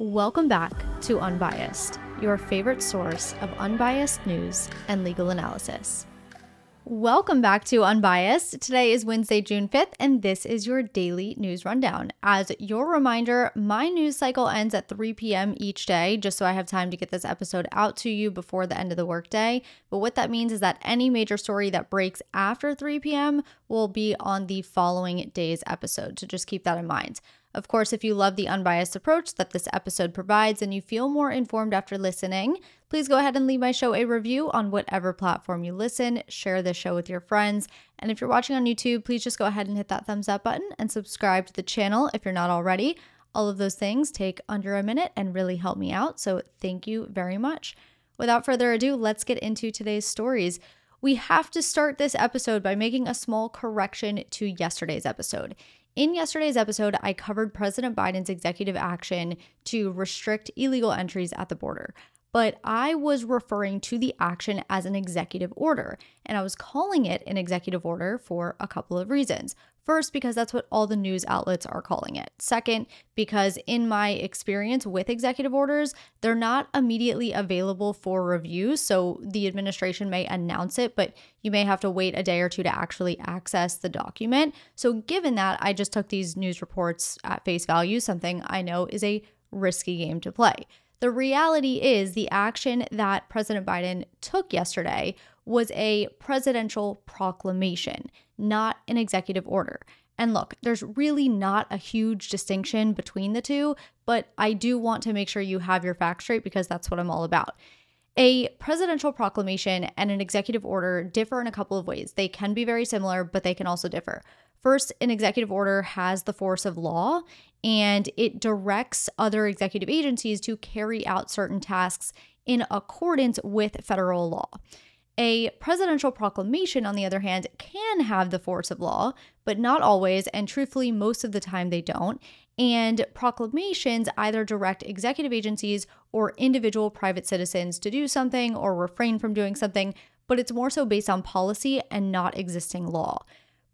Welcome back to Unbiased, your favorite source of unbiased news and legal analysis. Welcome back to Unbiased. Today is Wednesday, June 5th, and this is your daily news rundown. As your reminder, my news cycle ends at 3 p.m. each day, just so I have time to get this episode out to you before the end of the workday. But what that means is that any major story that breaks after 3 p.m. will be on the following day's episode, so just keep that in mind. Of course, if you love the unbiased approach that this episode provides and you feel more informed after listening, please go ahead and leave my show a review on whatever platform you listen, share this show with your friends, and if you're watching on YouTube, please just go ahead and hit that thumbs up button and subscribe to the channel if you're not already. All of those things take under a minute and really help me out, so thank you very much. Without further ado, let's get into today's stories. We have to start this episode by making a small correction to yesterday's episode. In yesterday's episode, I covered President Biden's executive action to restrict illegal entries at the border, but I was referring to the action as an executive order, and I was calling it an executive order for a couple of reasons. First, because that's what all the news outlets are calling it. Second, because in my experience with executive orders, they're not immediately available for review, so the administration may announce it, but you may have to wait a day or two to actually access the document. So given that, I just took these news reports at face value, something I know is a risky game to play. The reality is the action that President Biden took yesterday was a presidential proclamation, not an executive order. And look, there's really not a huge distinction between the two, but I do want to make sure you have your facts straight because that's what I'm all about. A presidential proclamation and an executive order differ in a couple of ways. They can be very similar, but they can also differ. First, an executive order has the force of law, and it directs other executive agencies to carry out certain tasks in accordance with federal law. A presidential proclamation, on the other hand, can have the force of law, but not always, and truthfully, most of the time they don't. And proclamations either direct executive agencies or individual private citizens to do something or refrain from doing something, but it's more so based on policy and not existing law.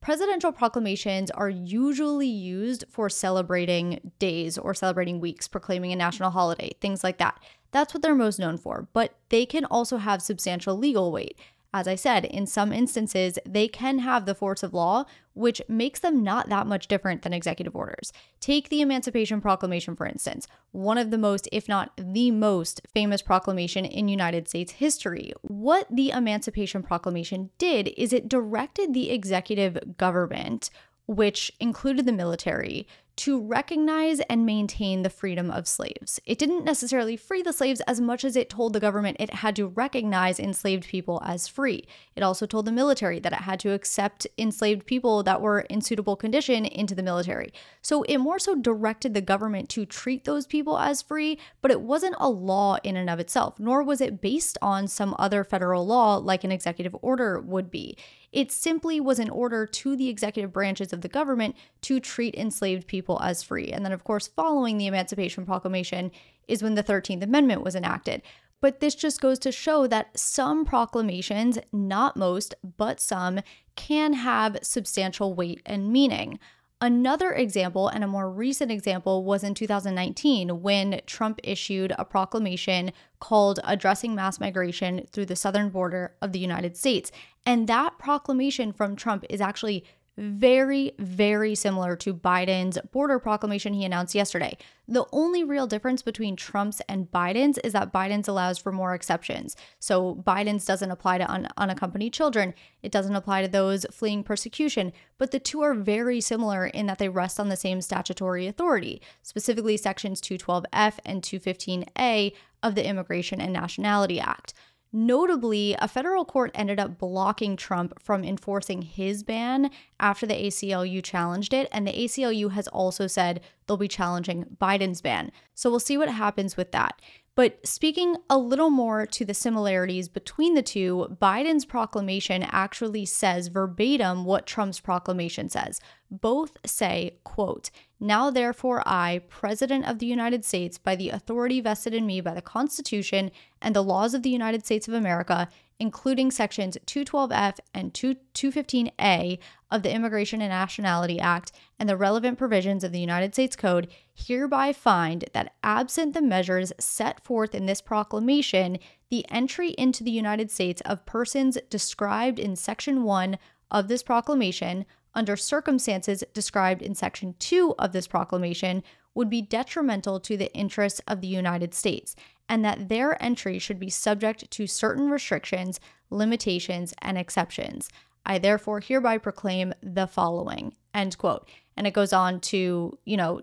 Presidential proclamations are usually used for celebrating days or celebrating weeks, proclaiming a national holiday, things like that. That's what they're most known for, but they can also have substantial legal weight. As I said, in some instances, they can have the force of law, which makes them not that much different than executive orders. Take the Emancipation Proclamation, for instance, one of the most, if not the most, famous proclamation in United States history. What the Emancipation Proclamation did is it directed the executive government, which included the military, to recognize and maintain the freedom of slaves. It didn't necessarily free the slaves as much as it told the government it had to recognize enslaved people as free. It also told the military that it had to accept enslaved people that were in suitable condition into the military. So it more so directed the government to treat those people as free, but it wasn't a law in and of itself, nor was it based on some other federal law like an executive order would be. It simply was an order to the executive branches of the government to treat enslaved people as free. And then, of course, following the Emancipation Proclamation is when the 13th Amendment was enacted. But this just goes to show that some proclamations, not most, but some, can have substantial weight and meaning. Another example, and a more recent example, was in 2019 when Trump issued a proclamation called Addressing Mass Migration Through the Southern Border of the United States. And that proclamation from Trump is actually very, very similar to Biden's border proclamation he announced yesterday. The only real difference between Trump's and Biden's is that Biden's allows for more exceptions. So Biden's doesn't apply to unaccompanied children. It doesn't apply to those fleeing persecution. But the two are very similar in that they rest on the same statutory authority, specifically Sections 212F and 215A of the Immigration and Nationality Act. Notably, a federal court ended up blocking Trump from enforcing his ban after the ACLU challenged it, and the ACLU has also said they'll be challenging Biden's ban. So we'll see what happens with that. But speaking a little more to the similarities between the two, Biden's proclamation actually says verbatim what Trump's proclamation says. both say, quote, "Now therefore I, President of the United States, by the authority vested in me by the Constitution and the laws of the United States of America, including sections 212F and 215A of the Immigration and Nationality Act and the relevant provisions of the United States Code, hereby find that absent the measures set forth in this proclamation, the entry into the United States of persons described in Section 1 of this proclamation, under circumstances described in Section 2 of this proclamation, would be detrimental to the interests of the United States, and that their entry should be subject to certain restrictions, limitations, and exceptions. I therefore hereby proclaim the following," end quote. And it goes on to,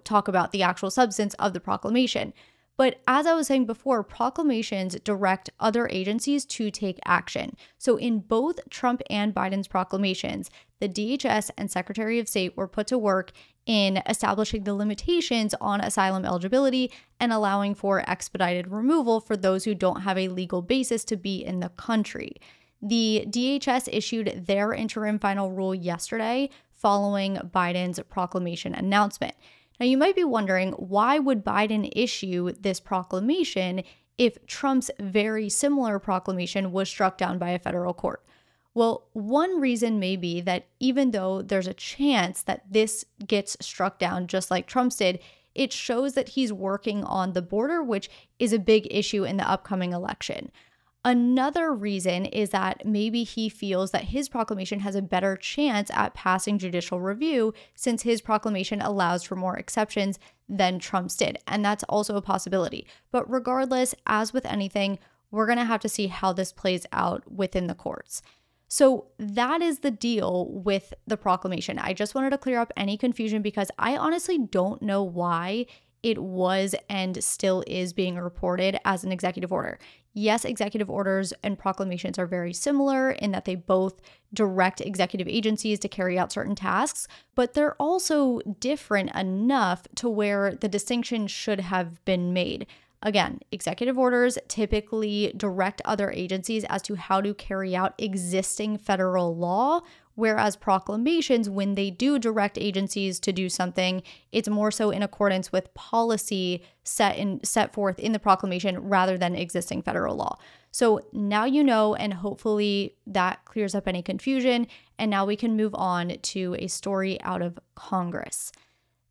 talk about the actual substance of the proclamation. But as I was saying before, proclamations direct other agencies to take action. So in both Trump and Biden's proclamations, the DHS and Secretary of State were put to work in establishing the limitations on asylum eligibility and allowing for expedited removal for those who don't have a legal basis to be in the country. The DHS issued their interim final rule yesterday following Biden's proclamation announcement. Now, you might be wondering, why would Biden issue this proclamation if Trump's very similar proclamation was struck down by a federal court? Well, one reason may be that even though there's a chance that this gets struck down just like Trump's did, it shows that he's working on the border, which is a big issue in the upcoming election. Another reason is that maybe he feels that his proclamation has a better chance at passing judicial review since his proclamation allows for more exceptions than Trump's did. And that's also a possibility. But regardless, as with anything, we're going to have to see how this plays out within the courts. So that is the deal with the proclamation. I just wanted to clear up any confusion because I honestly don't know why it was and still is being reported as an executive order. Yes, executive orders and proclamations are very similar in that they both direct executive agencies to carry out certain tasks, but they're also different enough to where the distinction should have been made. Again, executive orders typically direct other agencies as to how to carry out existing federal law, whereas proclamations, when they do direct agencies to do something, it's more so in accordance with policy set forth in the proclamation rather than existing federal law. So now you know, and hopefully that clears up any confusion. And now we can move on to a story out of Congress.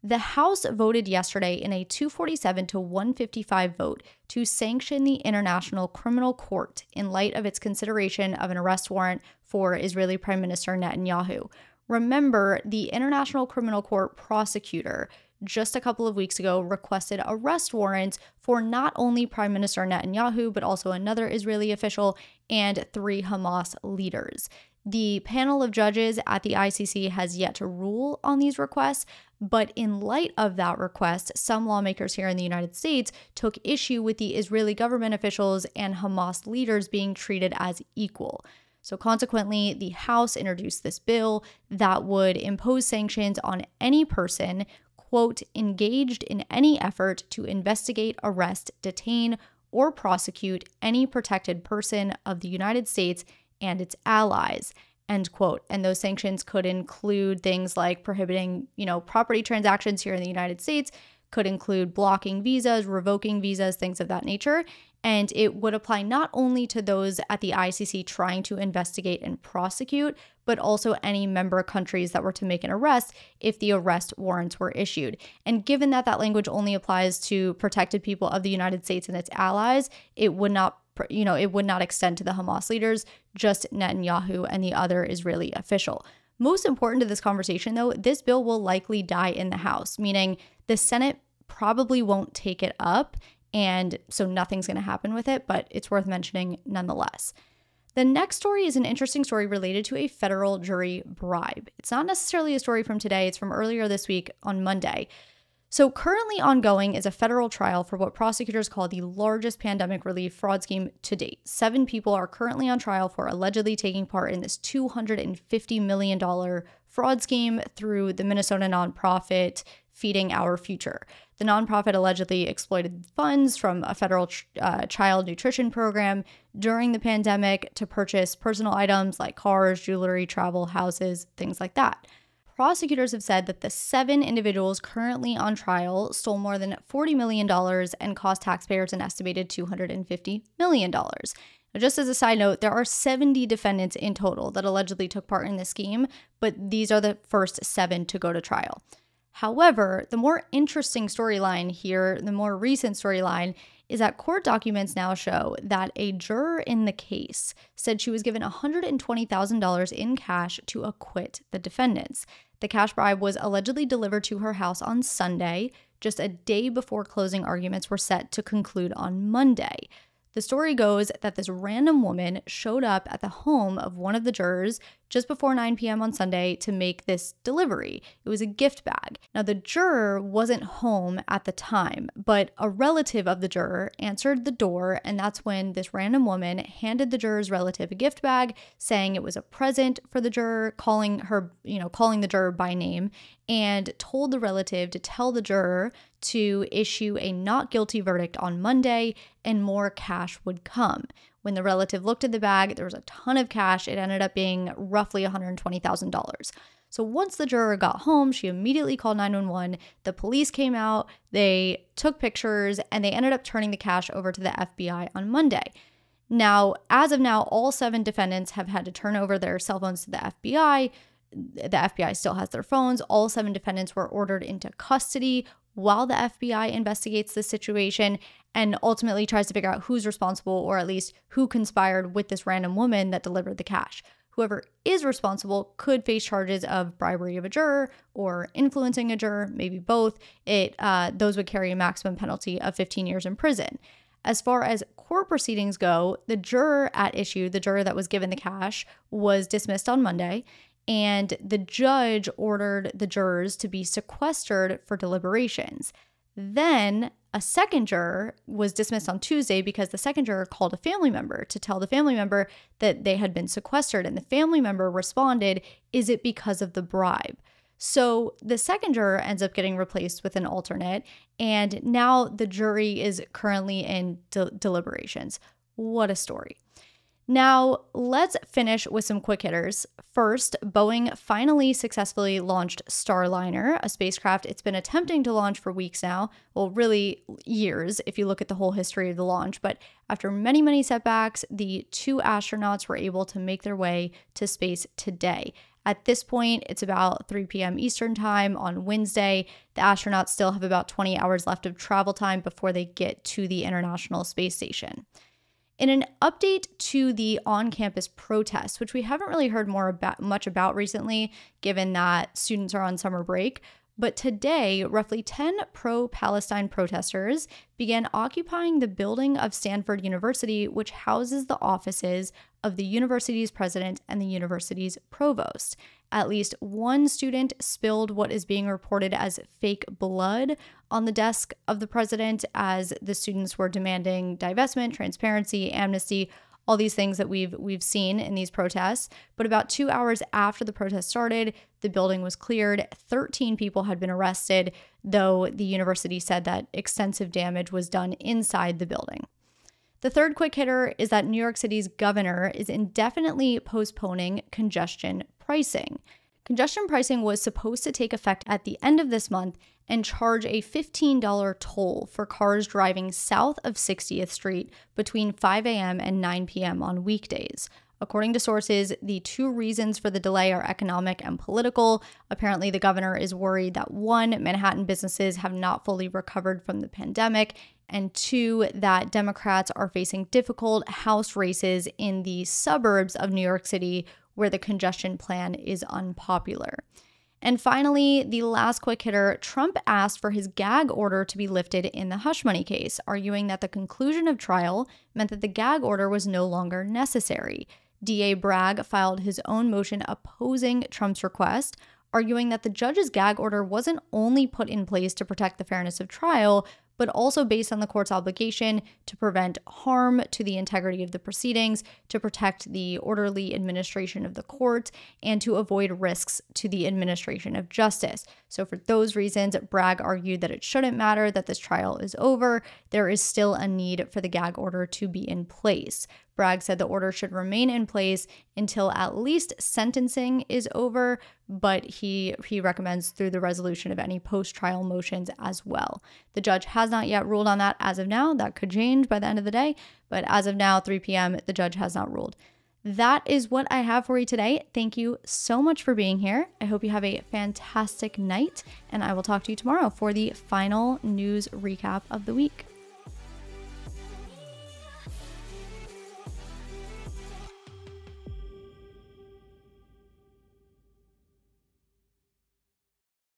The House voted yesterday in a 247 to 155 vote to sanction the International Criminal Court in light of its consideration of an arrest warrant for Israeli Prime Minister Netanyahu. Remember, the International Criminal Court prosecutor just a couple of weeks ago requested arrest warrants for not only Prime Minister Netanyahu, but also another Israeli official and 3 Hamas leaders. The panel of judges at the ICC has yet to rule on these requests, but in light of that request, some lawmakers here in the United States took issue with the Israeli government officials and Hamas leaders being treated as equal. So consequently, the House introduced this bill that would impose sanctions on any person, quote, engaged in any effort to investigate, arrest, detain, or prosecute any protected person of the United States and its allies, end quote. And those sanctions could include things like prohibiting, property transactions here in the United States, could include blocking visas, revoking visas, things of that nature. And it would apply not only to those at the ICC trying to investigate and prosecute, but also any member countries that were to make an arrest if the arrest warrants were issued. And given that that language only applies to protected people of the United States and its allies, it would not extend to the Hamas leaders, just Netanyahu and the other Israeli official. Most important to this conversation, though, this bill will likely die in the House, meaning the Senate probably won't take it up, and so nothing's going to happen with it, but it's worth mentioning nonetheless. The next story is an interesting story related to a federal jury bribe. It's not necessarily a story from today, it's from earlier this week on Monday. So currently ongoing is a federal trial for what prosecutors call the largest pandemic relief fraud scheme to date. 7 people are currently on trial for allegedly taking part in this $250 million fraud scheme through the Minnesota nonprofit Feeding Our Future. The nonprofit allegedly exploited funds from a federal child nutrition program during the pandemic to purchase personal items like cars, jewelry, travel, houses, things like that. prosecutors have said that the 7 individuals currently on trial stole more than $40 million and cost taxpayers an estimated $250 million. Now, just as a side note, there are 70 defendants in total that allegedly took part in this scheme, but these are the first 7 to go to trial. However, the more interesting storyline here, the more recent storyline, is that court documents now show that a juror in the case said she was given $120,000 in cash to acquit the defendants. The cash bribe was allegedly delivered to her house on Sunday, just a day before closing arguments were set to conclude on Monday. The story goes that this random woman showed up at the home of one of the jurors just before 9 p.m. on Sunday to make this delivery. It was a gift bag. Now, the juror wasn't home at the time, but a relative of the juror answered the door, and that's when this random woman handed the juror's relative a gift bag, saying it was a present for the juror, calling the juror by name, and told the relative to tell the juror to issue a not guilty verdict on Monday and more cash would come. When the relative looked at the bag, there was a ton of cash. It ended up being roughly $120,000. So once the juror got home, she immediately called 911. The police came out, they took pictures, and they ended up turning the cash over to the FBI on Monday. Now, as of now, all 7 defendants have had to turn over their cell phones to the FBI. The FBI still has their phones. All 7 defendants were ordered into custody while the FBI investigates the situation and ultimately tries to figure out who's responsible, or at least who conspired with this random woman that delivered the cash. Whoever is responsible could face charges of bribery of a juror or influencing a juror, maybe both. Those would carry a maximum penalty of 15 years in prison. As far as court proceedings go, the juror at issue, the juror that was given the cash, was dismissed on Monday, and the judge ordered the jurors to be sequestered for deliberations. Then a second juror was dismissed on Tuesday because the second juror called a family member to tell the family member that they had been sequestered, and the family member responded, "Is it because of the bribe?" So the second juror ends up getting replaced with an alternate, and now the jury is currently in deliberations. What a story. Now, let's finish with some quick hitters. First, Boeing finally successfully launched Starliner, a spacecraft it's been attempting to launch for weeks now. Well, really years, if you look at the whole history of the launch. But after many, many setbacks, the 2 astronauts were able to make their way to space today. At this point, it's about 3 p.m. Eastern time on Wednesday. The astronauts still have about 20 hours left of travel time before they get to the International Space Station. In an update to the on-campus protests, which we haven't really heard much about recently, given that students are on summer break, but today, roughly 10 pro-Palestine protesters began occupying the building of Stanford University, which houses the offices of the university's president and the university's provost. At least one student spilled what is being reported as fake blood on the desk of the president as the students were demanding divestment, transparency, amnesty, all these things that we've seen in these protests. But about 2 hours after the protest started, the building was cleared. 13 people had been arrested, though the university said that extensive damage was done inside the building. The third quick hitter is that New York City's governor is indefinitely postponing congestion pricing. Congestion pricing was supposed to take effect at the end of this month and charge a $15 toll for cars driving south of 60th Street between 5 a.m. and 9 p.m. on weekdays. According to sources, the 2 reasons for the delay are economic and political. Apparently, the governor is worried that 1, Manhattan businesses have not fully recovered from the pandemic, and 2, that Democrats are facing difficult House races in the suburbs of New York City where the congestion plan is unpopular. And finally, the last quick hitter, Trump asked for his gag order to be lifted in the hush money case, arguing that the conclusion of trial meant that the gag order was no longer necessary. DA Bragg filed his own motion opposing Trump's request, arguing that the judge's gag order wasn't only put in place to protect the fairness of trial, but also based on the court's obligation to prevent harm to the integrity of the proceedings, to protect the orderly administration of the court, and to avoid risks to the administration of justice. So for those reasons, Bragg argued that it shouldn't matter that this trial is over. There is still a need for the gag order to be in place. Bragg said the order should remain in place until at least sentencing is over, but he recommends through the resolution of any post-trial motions as well. The judge has not yet ruled on that as of now. That could change by the end of the day, but as of now, 3 p.m., the judge has not ruled. That is what I have for you today. Thank you so much for being here. I hope you have a fantastic night, and I will talk to you tomorrow for the final news recap of the week.